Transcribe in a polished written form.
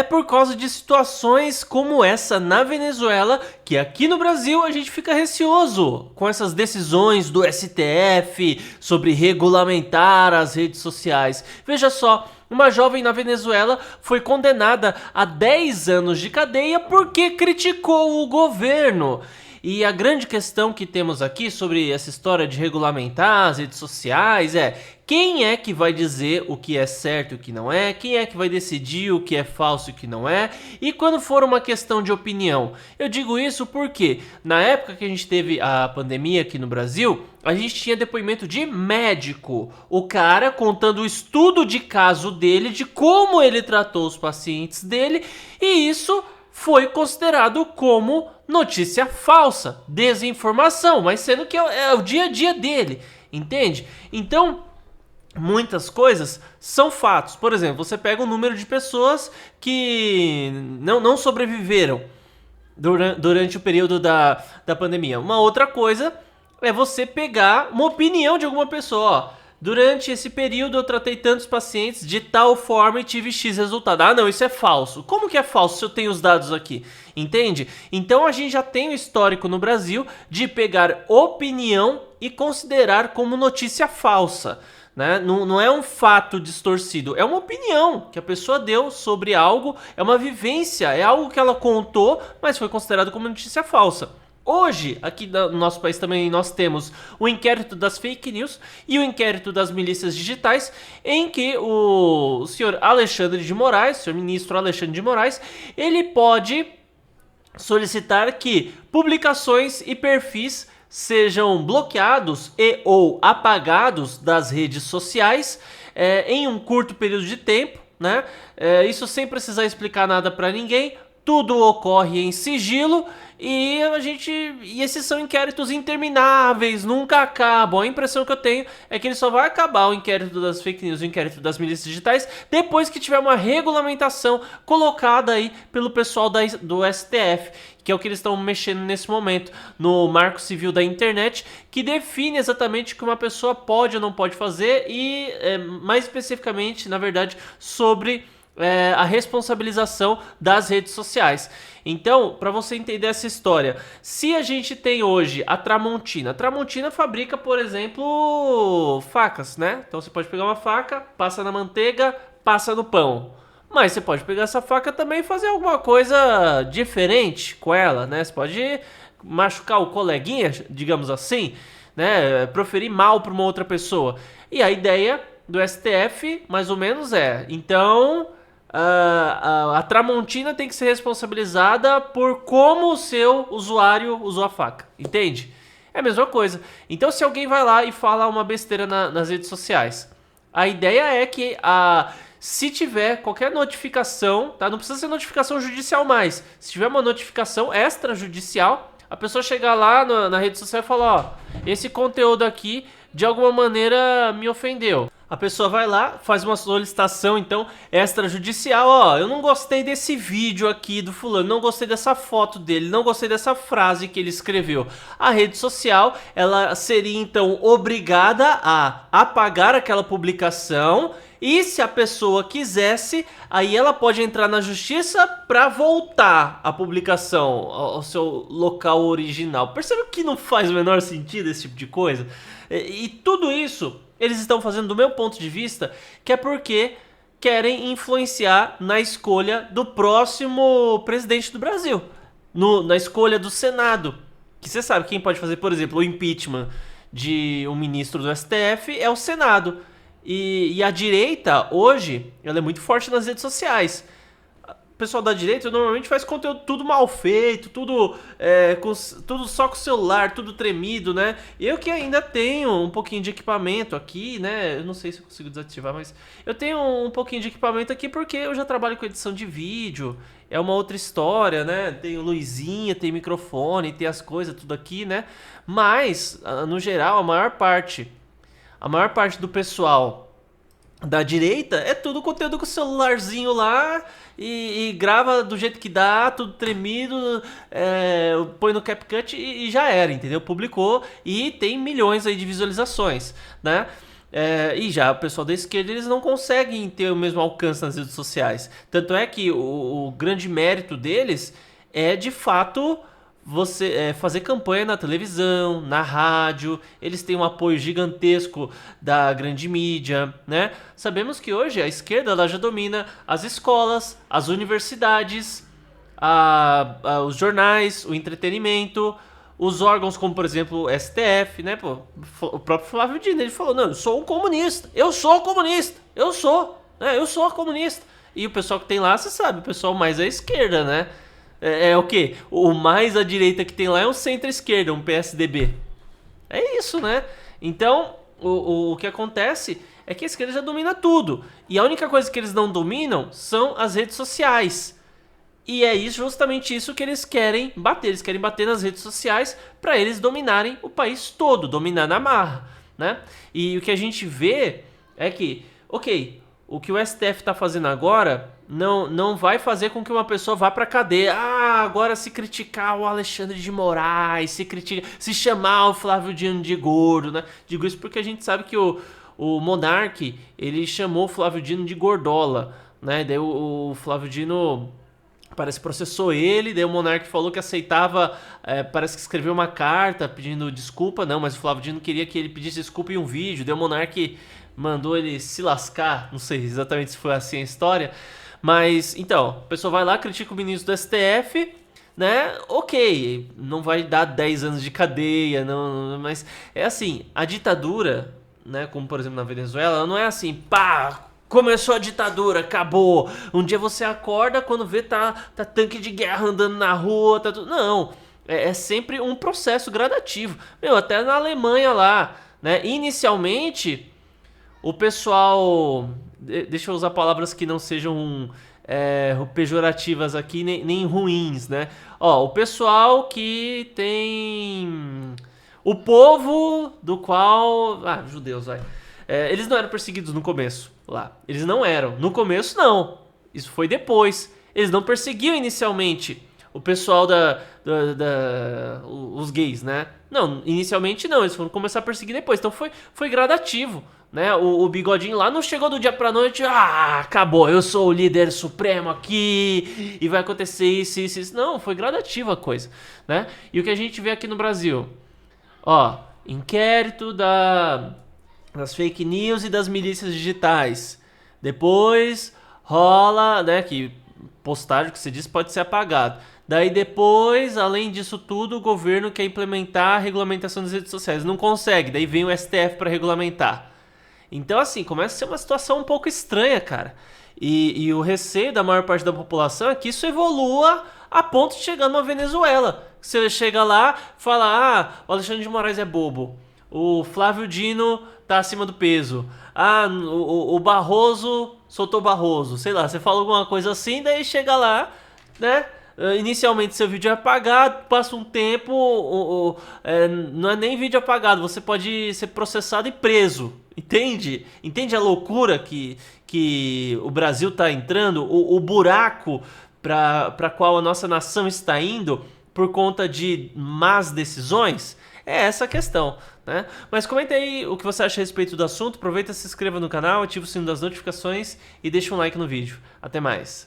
é por causa de situações como essa na Venezuela, que aqui no Brasil a gente fica receoso com essas decisões do STF sobre regulamentar as redes sociais. Veja só, uma jovem na Venezuela foi condenada a 10 anos de cadeia porque criticou o governo. E a grande questão que temos aqui sobre essa história de regulamentar as redes sociais é: quem é que vai dizer o que é certo e o que não é? Quem é que vai decidir o que é falso e o que não é? E quando for uma questão de opinião? Eu digo isso porque na época que a gente teve a pandemia aqui no Brasil, a gente tinha depoimento de médico. O cara contando o estudo de caso dele, de como ele tratou os pacientes dele, e isso foi considerado como notícia falsa, desinformação, mas sendo que é o dia a dia dele, entende? Então, muitas coisas são fatos. Por exemplo, você pega o número de pessoas que não sobreviveram durante o período da pandemia. Uma outra coisa é você pegar uma opinião de alguma pessoa, ó. Durante esse período eu tratei tantos pacientes de tal forma e tive X resultado. Ah, não, isso é falso. Como que é falso se eu tenho os dados aqui? Entende? Então a gente já tem o histórico no Brasil de pegar opinião e considerar como notícia falsa. Né? Não é um fato distorcido, é uma opinião que a pessoa deu sobre algo, é uma vivência, é algo que ela contou, mas foi considerado como notícia falsa. Hoje, aqui no nosso país também nós temos o inquérito das fake news e o inquérito das milícias digitais, em que o senhor Alexandre de Moraes, o senhor ministro Alexandre de Moraes, ele pode solicitar que publicações e perfis sejam bloqueados e ou apagados das redes sociais em um curto período de tempo, né? Isso sem precisar explicar nada para ninguém. Tudo ocorre em sigilo e esses são inquéritos intermináveis, nunca acabam. A impressão que eu tenho é que ele só vai acabar o inquérito das fake news, o inquérito das milícias digitais, depois que tiver uma regulamentação colocada aí pelo pessoal do STF, que é o que eles estão mexendo nesse momento, no Marco Civil da Internet, que define exatamente o que uma pessoa pode ou não pode fazer e, mais especificamente, na verdade, sobre a responsabilização das redes sociais. Então, para você entender essa história, se a gente tem hoje a Tramontina fabrica, por exemplo, facas, né? Então você pode pegar uma faca, passa na manteiga, passa no pão. Mas você pode pegar essa faca também e fazer alguma coisa diferente com ela, né? Você pode machucar o coleguinha, digamos assim, né? Proferir mal para uma outra pessoa. E a ideia do STF, mais ou menos, então a Tramontina tem que ser responsabilizada por como o seu usuário usou a faca, entende? É a mesma coisa. Então, se alguém vai lá e fala uma besteira nas redes sociais, a ideia é que se tiver qualquer notificação, tá? Não precisa ser notificação judicial mais. Se tiver uma notificação extrajudicial, a pessoa chegar lá na rede social e falar: ó, esse conteúdo aqui de alguma maneira me ofendeu. A pessoa vai lá, faz uma solicitação, então, extrajudicial. Ó, eu não gostei desse vídeo aqui do fulano, não gostei dessa foto dele, não gostei dessa frase que ele escreveu. A rede social, ela seria, então, obrigada a apagar aquela publicação. E se a pessoa quisesse, aí ela pode entrar na justiça para voltar a publicação ao seu local original. Percebe que não faz o menor sentido esse tipo de coisa? E tudo isso eles estão fazendo, do meu ponto de vista, que é porque querem influenciar na escolha do próximo presidente do Brasil. Na escolha do Senado. Que você sabe, quem pode fazer, por exemplo, o impeachment de um ministro do STF é o Senado. E a direita, hoje, ela é muito forte nas redes sociais. O pessoal da direita normalmente faz conteúdo tudo mal feito, tudo só com o celular, tudo tremido, né? Eu que ainda tenho um pouquinho de equipamento aqui, né? Eu não sei se eu consigo desativar, mas eu tenho um pouquinho de equipamento aqui porque eu já trabalho com edição de vídeo. É uma outra história, né? Tem luzinha, tem microfone, tem as coisas, tudo aqui, né? Mas, no geral, a maior parte do pessoal da direita é tudo conteúdo com o celularzinho lá e grava do jeito que dá, tudo tremido, põe no CapCut e já era, entendeu? Publicou e tem milhões aí de visualizações, né? E já o pessoal da esquerda, eles não conseguem ter o mesmo alcance nas redes sociais. Tanto é que o grande mérito deles é, de fato, você fazer campanha na televisão, na rádio. Eles têm um apoio gigantesco da grande mídia, né? Sabemos que hoje a esquerda ela já domina as escolas, as universidades, os jornais, o entretenimento, os órgãos como, por exemplo, o STF, né? Pô, o próprio Flávio Dino, ele falou, não, eu sou um comunista, eu sou comunista, eu sou, né? Eu sou comunista. E o pessoal que tem lá, você sabe, o pessoal mais à esquerda, né? É o quê? O mais à direita que tem lá é um centro-esquerda, um PSDB. É isso, né? Então, o que acontece é que a esquerda já domina tudo. E a única coisa que eles não dominam são as redes sociais. E é isso, justamente isso que eles querem bater. Eles querem bater nas redes sociais para eles dominarem o país todo, dominar na marra, né? E o que a gente vê é que, ok, o que o STF está fazendo agora não vai fazer com que uma pessoa vá para cadeia. Ah, agora se criticar o Alexandre de Moraes, se chamar o Flávio Dino de gordo, né? Digo isso porque a gente sabe que o Monark, ele chamou o Flávio Dino de gordola, né? Daí o Flávio Dino parece que processou ele, daí o Monark falou que aceitava, parece que escreveu uma carta pedindo desculpa, não, mas o Flávio Dino queria que ele pedisse desculpa em um vídeo, daí o Monark mandou ele se lascar, não sei exatamente se foi assim a história, mas, então, a pessoa vai lá, critica o ministro do STF, né, ok, não vai dar 10 anos de cadeia, não, mas é assim, a ditadura, né, como por exemplo na Venezuela, ela não é assim, pá, começou a ditadura, acabou. Um dia você acorda, quando vê tá tanque de guerra andando na rua, tá tudo. Não, é sempre um processo gradativo. Meu, até na Alemanha lá, né? Inicialmente, o pessoal. Deixa eu usar palavras que não sejam pejorativas aqui, nem ruins, né? Ó, o pessoal que tem. O povo do qual. Ah, judeus, vai. Eles não eram perseguidos no começo lá. Eles não eram. No começo, não. Isso foi depois. Eles não perseguiam inicialmente o pessoal os gays, né? Não, inicialmente não. Eles foram começar a perseguir depois. Então foi gradativo, né? O Bigodinho lá não chegou do dia pra noite. Ah, acabou. Eu sou o líder supremo aqui e vai acontecer isso, isso, isso. Não, foi gradativa a coisa, né? E o que a gente vê aqui no Brasil? Ó, inquérito das fake news e das milícias digitais. Depois rola, né, que postagem que você disse pode ser apagado. Daí depois, além disso tudo, o governo quer implementar a regulamentação das redes sociais. Não consegue, daí vem o STF para regulamentar. Então assim, começa a ser uma situação um pouco estranha, cara. E o receio da maior parte da população é que isso evolua a ponto de chegar numa Venezuela. Você chega lá, fala, ah, o Alexandre de Moraes é bobo. O Flávio Dino tá acima do peso. Ah, o Barroso soltou Barroso. Sei lá, você fala alguma coisa assim, daí chega lá, né? Inicialmente seu vídeo é apagado, passa um tempo, não é nem vídeo apagado, você pode ser processado e preso. Entende? Entende a loucura que o Brasil tá entrando? O buraco para qual a nossa nação está indo por conta de más decisões? É essa a questão, né? Mas comenta aí o que você acha a respeito do assunto, aproveita, se inscreva no canal, ativa o sino das notificações e deixa um like no vídeo. Até mais!